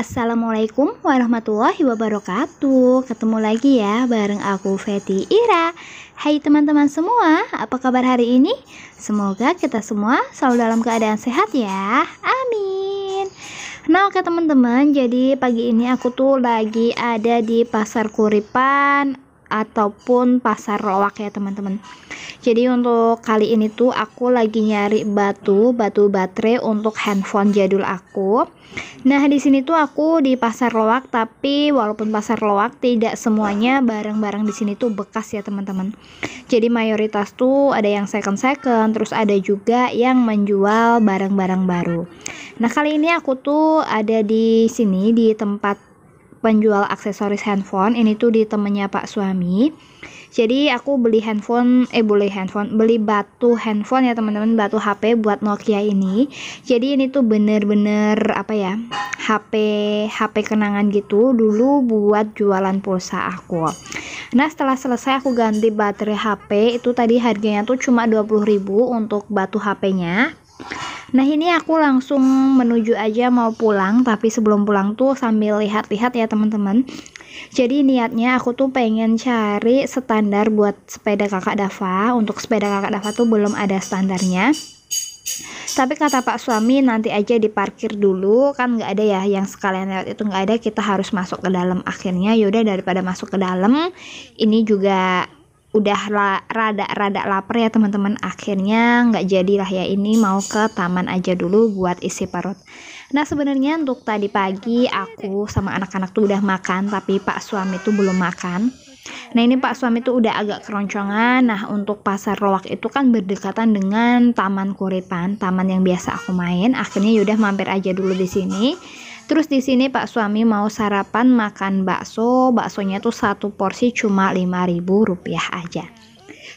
Assalamualaikum warahmatullahi wabarakatuh. Ketemu lagi ya bareng aku Feti Ira. Hai teman-teman semua, apa kabar hari ini? Semoga kita semua selalu dalam keadaan sehat ya. Amin. Nah oke teman-teman, jadi pagi ini aku tuh lagi ada di Pasar Kuripan ataupun Pasar Loak ya teman-teman. Jadi untuk kali ini tuh aku lagi nyari batu baterai untuk handphone jadul aku. Nah di sini tuh aku di Pasar Loak, tapi walaupun Pasar Loak tidak semuanya barang-barang di sini tuh bekas ya teman-teman. Jadi mayoritas tuh ada yang second, terus ada juga yang menjual barang-barang baru. Nah kali ini aku tuh ada di sini di tempat penjual aksesoris handphone. Ini tuh di temennya Pak suami. Jadi aku beli beli batu handphone ya teman-teman, batu HP buat Nokia ini. Jadi ini tuh bener-bener apa ya, HP kenangan gitu dulu buat jualan pulsa aku. Nah setelah selesai aku ganti baterai HP, itu tadi harganya tuh cuma 20.000 untuk batu HP-nya. Nah ini aku langsung menuju aja mau pulang, tapi sebelum pulang tuh sambil lihat-lihat ya teman-teman. Jadi niatnya aku tuh pengen cari standar buat sepeda kakak Dava. Untuk sepeda kakak Dava tuh belum ada standarnya, tapi kata Pak suami nanti aja diparkir dulu, kan nggak ada ya yang sekalian lewat itu, nggak ada, kita harus masuk ke dalam. Akhirnya yaudah daripada masuk ke dalam, ini juga udah rada lapar ya teman-teman, akhirnya nggak jadilah ya, ini mau ke taman aja dulu buat isi perut. Nah sebenarnya untuk tadi pagi aku sama anak-anak tuh udah makan, tapi Pak suami tuh belum makan. Nah ini Pak suami tuh udah agak keroncongan. Nah untuk Pasar Loak itu kan berdekatan dengan Taman Kuripan, taman yang biasa aku main. Akhirnya yaudah mampir aja dulu di sini. Terus di sini Pak suami mau sarapan makan bakso. Baksonya tuh satu porsi cuma Rp5.000 aja.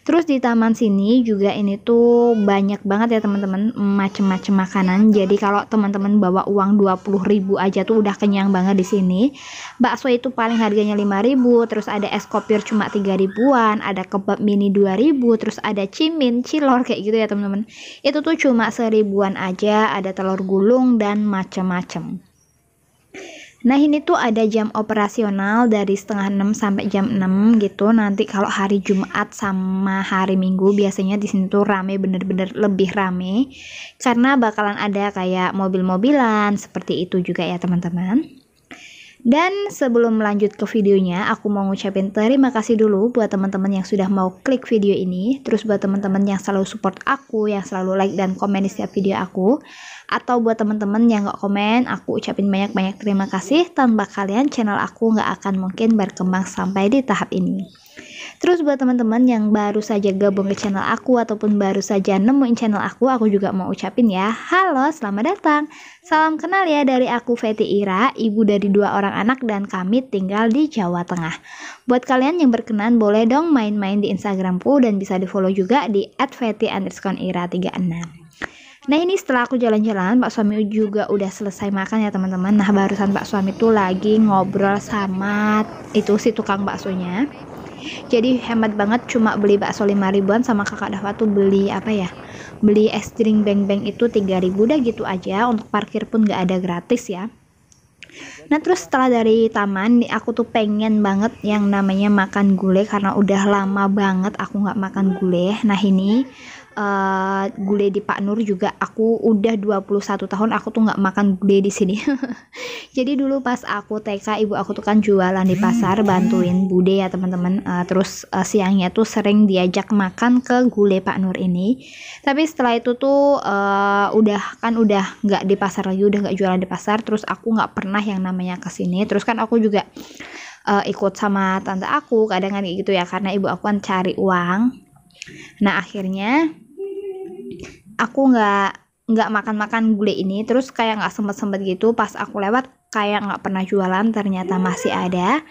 Terus di taman sini juga ini tuh banyak banget ya teman-teman, macem-macem makanan. Jadi kalau teman-teman bawa uang 20.000 aja tuh udah kenyang banget di sini. Bakso itu paling harganya 5.000, terus ada es kopir cuma 3.000-an, ada kebab mini 2.000, terus ada cimin, cilor kayak gitu ya teman-teman. Itu tuh cuma 1.000-an aja, ada telur gulung dan macem-macem. Nah ini tuh ada jam operasional dari setengah 6 sampai jam 6 gitu. Nanti kalau hari Jumat sama hari Minggu biasanya di sini tuh rame, bener-bener lebih rame, karena bakalan ada kayak mobil-mobilan seperti itu juga ya teman-teman. Dan sebelum lanjut ke videonya, aku mau ngucapin terima kasih dulu buat teman-teman yang sudah mau klik video ini. Terus buat teman-teman yang selalu support aku, yang selalu like dan komen di setiap video aku. Atau buat teman-teman yang gak komen, aku ucapin banyak-banyak terima kasih. Tanpa kalian channel aku gak akan mungkin berkembang sampai di tahap ini. Terus buat teman-teman yang baru saja gabung ke channel aku ataupun baru saja nemuin channel aku juga mau ucapin ya, halo, selamat datang. Salam kenal ya dari aku Feti Ira, ibu dari 2 orang anak dan kami tinggal di Jawa Tengah. Buat kalian yang berkenan boleh dong main-main di Instagramku dan bisa di follow juga di @feti_ira36. Nah ini setelah aku jalan-jalan, Pak suami juga udah selesai makan ya teman-teman. Nah barusan Pak suami tuh lagi ngobrol sama itu si tukang baksonya. Jadi hemat banget, cuma beli bakso 5.000-an, sama kakak Dava tuh beli apa ya, beli es drink beng-beng itu 3.000, udah gitu aja. Untuk parkir pun gak ada gratis ya. Nah terus setelah dari taman nih, aku tuh pengen banget yang namanya makan gulai, karena udah lama banget aku nggak makan gulai. Nah ini gulai di Pak Nur juga, aku udah 21 tahun aku tuh nggak makan gulai di sini. Jadi dulu pas aku TK, ibu aku tuh kan jualan di pasar, bantuin bude ya teman-teman. Terus siangnya tuh sering diajak makan ke gulai Pak Nur ini. Tapi setelah itu tuh udah nggak di pasar lagi, udah nggak jualan di pasar. Terus aku nggak pernah yang namanya kesini. Terus kan aku juga ikut sama tante aku kadang kan gitu ya, karena ibu aku kan cari uang. Nah akhirnya aku nggak makan gulai ini. Terus kayak nggak sempet gitu, pas aku lewat kayak nggak pernah jualan, ternyata masih ada.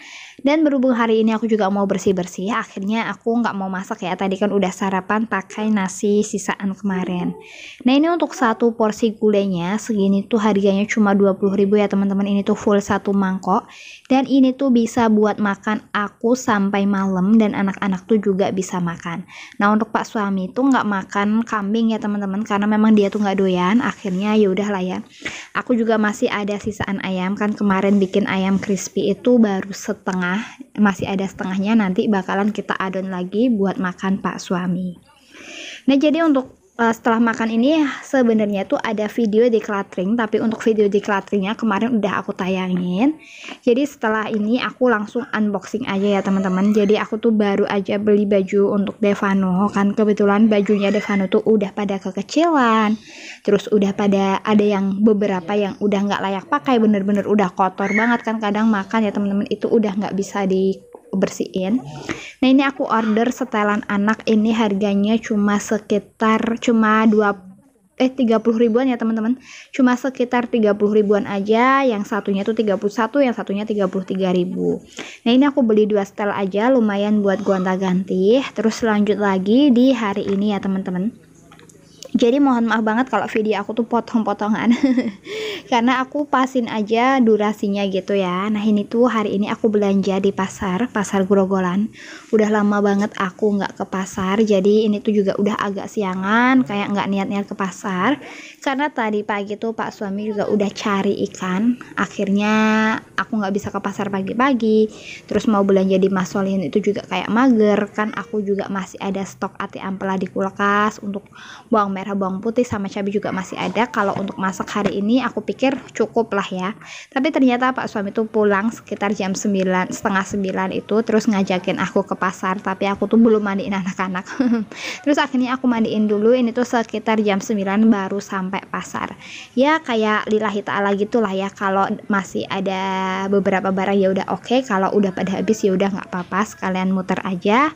Dan berhubung hari ini aku juga mau bersih-bersih, akhirnya aku nggak mau masak ya. Tadi kan udah sarapan pakai nasi sisaan kemarin. Nah ini untuk satu porsi gulainya segini tuh harganya cuma 20.000 ya teman-teman. Ini tuh full satu mangkok. Dan ini tuh bisa buat makan aku sampai malam dan anak-anak tuh juga bisa makan. Nah untuk Pak suami tuh nggak makan kambing ya teman-teman, karena memang dia tuh nggak doyan. Akhirnya ya udahlah ya. Aku juga masih ada sisaan ayam, kan kemarin bikin ayam crispy itu baru setengah, masih ada setengahnya, nanti bakalan kita adon lagi buat makan Pak suami. Nah jadi untuk setelah makan ini sebenarnya tuh ada video decluttering, tapi untuk video declutteringnya kemarin udah aku tayangin. Jadi setelah ini aku langsung unboxing aja ya teman-teman. Jadi aku tuh baru aja beli baju untuk Devano, kan kebetulan bajunya Devano tuh udah pada kekecilan, terus udah pada ada yang beberapa yang udah nggak layak pakai, bener-bener udah kotor banget kan, kadang makan ya teman-teman itu udah nggak bisa dibersihin. Nah ini aku order setelan anak, ini harganya cuma sekitar 30 ribuan ya teman-teman, cuma sekitar 30 ribuan aja. Yang satunya tuh 31, yang satunya 33.000. Nah ini aku beli 2 setel aja, lumayan buat gonta-ganti. Terus lanjut lagi di hari ini ya teman-teman. Jadi mohon maaf banget kalau video aku tuh potong-potongan karena aku pasin aja durasinya gitu ya. Nah ini tuh hari ini aku belanja di pasar Grogolan. Udah lama banget aku nggak ke pasar, jadi ini tuh juga udah agak siangan, kayak nggak niat-niat ke pasar. Karena tadi pagi tuh Pak suami juga udah cari ikan, akhirnya aku nggak bisa ke pasar pagi-pagi. Terus mau belanja di Mas Solihin itu juga kayak mager, kan aku juga masih ada stok ati ampela di kulkas untuk bawang merah, bawang putih sama cabai juga masih ada. Kalau untuk masak hari ini aku pikir cukup lah ya. Tapi ternyata Pak suami tuh pulang sekitar jam 9, setengah 9 itu, terus ngajakin aku ke pasar, tapi aku tuh belum mandiin anak-anak. Terus akhirnya aku mandiin dulu, ini tuh sekitar jam 9 baru sampai pasar. Ya kayak lillahi ta'ala gitulah ya, kalau masih ada beberapa barang ya udah oke, kalau udah pada habis ya udah nggak apa-apa, sekalian muter aja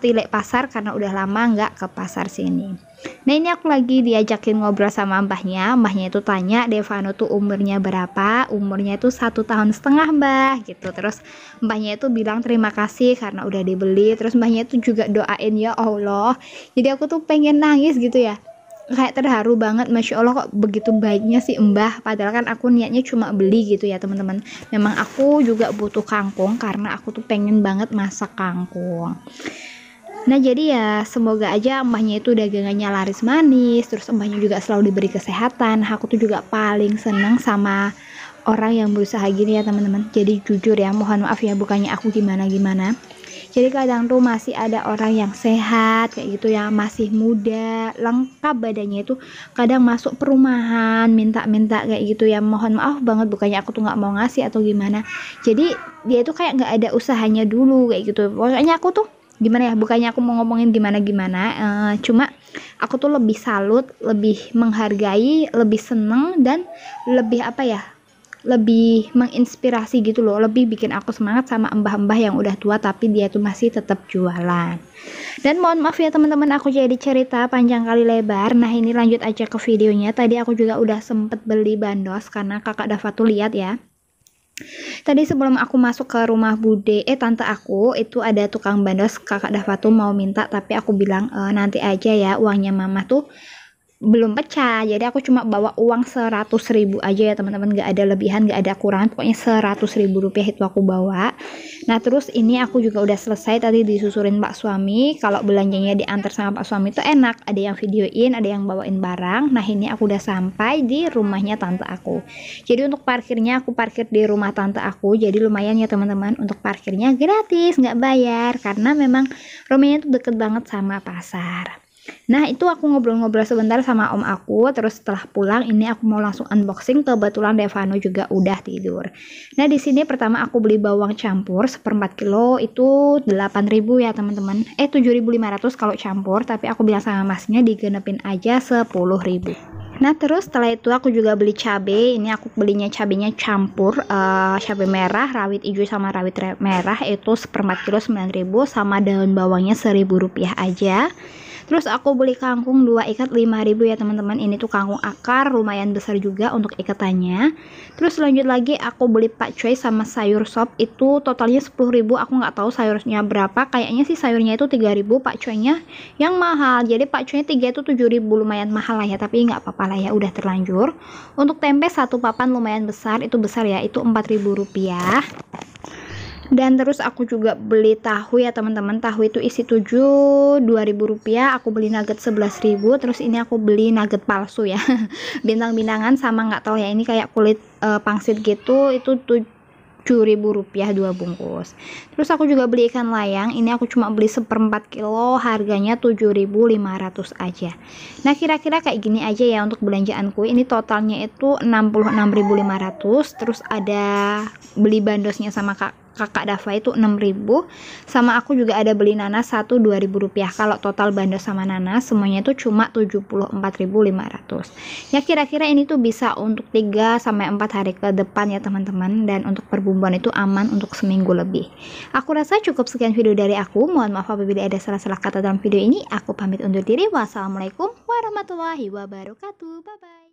tilik pasar karena udah lama nggak ke pasar sini. Nah ini aku lagi diajakin ngobrol sama mbahnya itu tanya Devano tuh umurnya berapa, umurnya itu 1,5 tahun mbah gitu. Terus mbahnya itu bilang terima kasih karena udah dibeli, terus mbahnya itu juga doain ya Allah. Jadi aku tuh pengen nangis gitu ya, kayak terharu banget, Masya Allah kok begitu baiknya sih mbah, padahal kan aku niatnya cuma beli gitu ya teman-teman. Memang aku juga butuh kangkung karena aku tuh pengen banget masak kangkung. Nah jadi ya semoga aja mbahnya itu dagangannya laris manis, terus mbahnya juga selalu diberi kesehatan. Aku tuh juga paling seneng sama orang yang berusaha gini ya teman-teman. Jadi jujur ya, mohon maaf ya bukannya aku gimana-gimana. Jadi kadang tuh masih ada orang yang sehat kayak gitu ya, masih muda, lengkap badannya itu, kadang masuk perumahan minta-minta kayak gitu ya. Mohon maaf banget bukannya aku tuh nggak mau ngasih atau gimana. Jadi dia itu kayak nggak ada usahanya dulu kayak gitu. Pokoknya aku tuh gimana ya, bukannya aku mau ngomongin gimana-gimana, cuma aku tuh lebih salut, lebih menghargai, lebih seneng, dan lebih apa ya, lebih menginspirasi gitu loh, lebih bikin aku semangat sama mbah-mbah yang udah tua tapi dia tuh masih tetap jualan. Dan mohon maaf ya teman-teman, aku jadi cerita panjang kali lebar. Nah ini lanjut aja ke videonya. Tadi aku juga udah sempet beli bandos karena kakak Dava tuh lihat ya, tadi sebelum aku masuk ke rumah tante aku itu ada tukang bandos, kakak Dava tuh mau minta, tapi aku bilang nanti aja ya, uangnya mama tuh belum pecah, jadi aku cuma bawa uang 100.000 aja ya teman-teman, gak ada lebihan, gak ada kurangan, pokoknya 100.000 rupiah itu aku bawa. Nah terus ini aku juga udah selesai, tadi disusurin Pak suami. Kalau belanjanya diantar sama Pak suami itu enak, ada yang videoin, ada yang bawain barang. Nah ini aku udah sampai di rumahnya tante aku. Jadi untuk parkirnya aku parkir di rumah tante aku, jadi lumayan ya teman-teman, untuk parkirnya gratis, nggak bayar, karena memang rumahnya itu deket banget sama pasar. Nah itu aku ngobrol-ngobrol sebentar sama om aku, terus setelah pulang ini aku mau langsung unboxing. Kebetulan Devano juga udah tidur. Nah di sini pertama aku beli bawang campur 1/4 kilo itu 8.000 ya teman-teman, 7.500 kalau campur, tapi aku bilang sama masnya digenepin aja 10.000. Nah terus setelah itu aku juga beli cabai. Ini aku belinya cabenya campur, cabai merah, rawit hijau sama rawit merah, itu 1/4 kilo 9.000, sama daun bawangnya 1.000 rupiah aja. Terus aku beli kangkung 2 ikat 5.000 ya teman-teman. Ini tuh kangkung akar, lumayan besar juga untuk ikatannya. Terus lanjut lagi aku beli pakcoy sama sayur sop, itu totalnya 10.000. Aku nggak tahu sayurnya berapa, kayaknya sih sayurnya itu 3.000, pakcoynya yang mahal. Jadi pakcoynya 3 itu 7.000, lumayan mahal lah ya, tapi nggak apa-apa lah ya, udah terlanjur. Untuk tempe satu papan lumayan besar, itu besar ya, itu 4.000 rupiah. Dan terus aku juga beli tahu ya teman-teman. Tahu itu isi 7, 2.000 rupiah. Aku beli nugget 11.000. Terus ini aku beli nugget palsu ya, bintang-bintangan sama nggak tahu ya, ini kayak kulit pangsit gitu, itu 7.000 rupiah 2 bungkus. Terus aku juga beli ikan layang, ini aku cuma beli 1/4 kilo, harganya 7.500 aja. Nah kira-kira kayak gini aja ya untuk belanjaanku. Ini totalnya itu 66.500. Terus ada beli bandosnya sama kakak Dava itu 6.000, sama aku juga ada beli nanas 2.000 rupiah. Kalau total bandos sama nanas semuanya itu cuma 74.500 ya. Kira-kira ini tuh bisa untuk 3 sampai 4 hari ke depan ya teman-teman, dan untuk perbumbuan itu aman untuk seminggu lebih. Aku rasa cukup sekian video dari aku. Mohon maaf apabila ada salah-salah kata dalam video ini. Aku pamit undur diri. Wassalamualaikum warahmatullahi wabarakatuh. Bye bye.